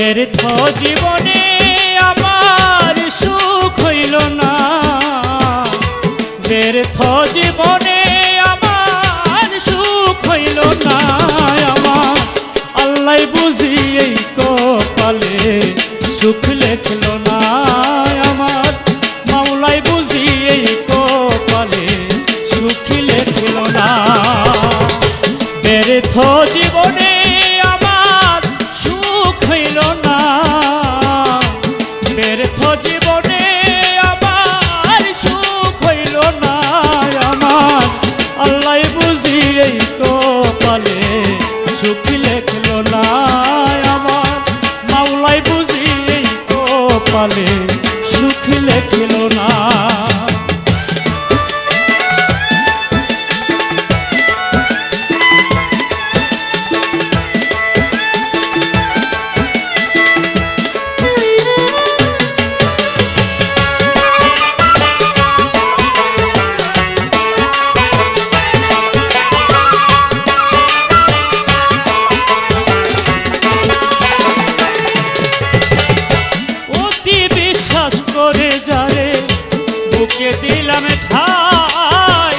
ব্যর্থ জীবনে আমার সুখ হইল না, ব্যর্থ জীবনে আমার সুখ হইল না। আমার আল্লাহ বুঝি এই কপালে সুখ লেখল না, আমার মাওলাই বুঝি এই কপালে সুখ লেখল না। ব্যর্থ জীবনে আমার সুখ হইল না, ব্যর্থ জীবনে আমার সুখ হইল না। আমার আল্লাহ বুঝি এই কপালে সুখ লেখল না, আমার মাওলাই বুঝি এই কপালে সুখ লেখল না। বুকে দিলাম ঠাই,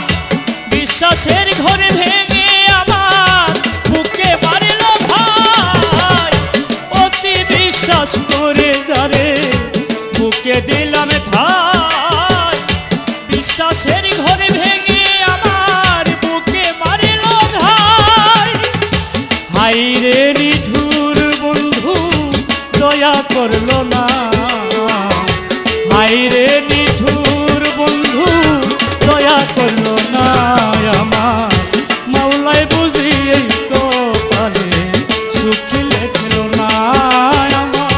বিশ্বাসের ঘর ভেঙে আমার বুকে মারল ভাই। অতি বিশ্বাস করে যারে বুকে দিলাম ঠাই, বিশ্বাসের ঘর ভেঙে আমার বুকে মারল ভাই। হাই রে নিঠুর বন্ধু দয়া করলো না, হাই রে নিঠুর বন্ধু দয়া করলো না। আমার মাওলাই বুঝি এই কপালে সুখ লেখল না, আমার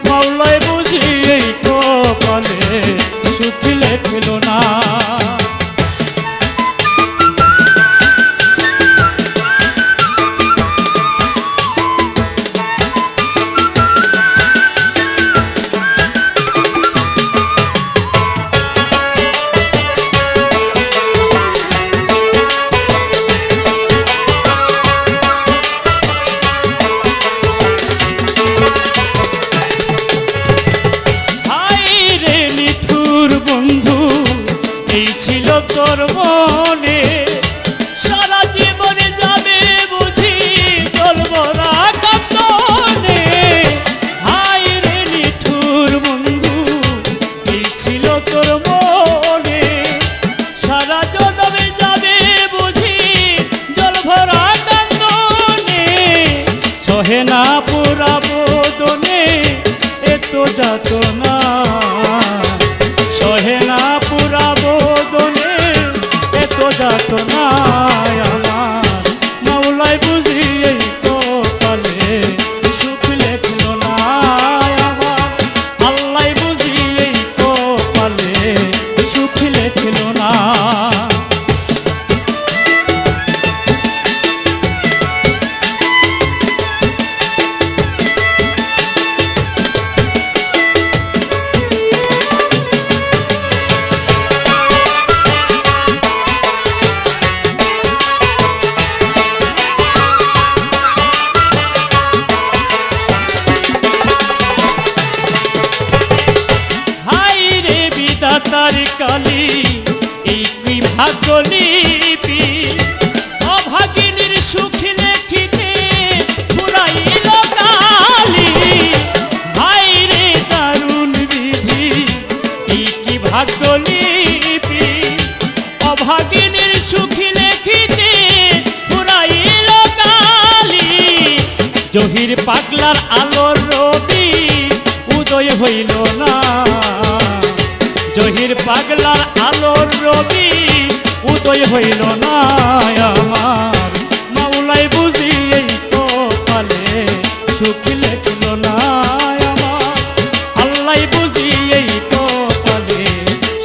মাওলাই বুঝি এই কপালে সুখ লেখল না। বন্ধু এই ছিল তোর মনে, সারা জীবনে যাবে বুঝি চলবরা কান্দনে। হাই রে নিঠুর বন্ধু এই ছিল তোর মনে, সারা জীবনে যাবে বুঝি জলভরা কান্দনে। সহে না পুরা বদনে এত যাতনা, সহে না পুরা বদনে এত যাতনা। আমার মাওলাই বুঝি এই কপালে সুখ লেখল না, আমার আল্লাহ বুঝি এই কপালে সুখ লেখল না। তার কালি এই কি ভাগ্যলিপি, অভাগিনীর সুখ লেখিতে ফুরাইল কালি। হাই রে দারুণ বিধি এই কি ভাগ্যলিপি, অভাগিনীর সুখ লেখিতে ফুরাইল কালি। জহির পাগলার আলোর রবি উদয় হইল না, জহির পাগলার আলোর রবি উদয় হইল না। আমার মাওলাই বুঝি এই কপালে সুখ লেখল না, আমার আল্লাহ বুঝি এই কপালে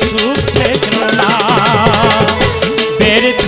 সুখ লেখল না। ব্যর্থ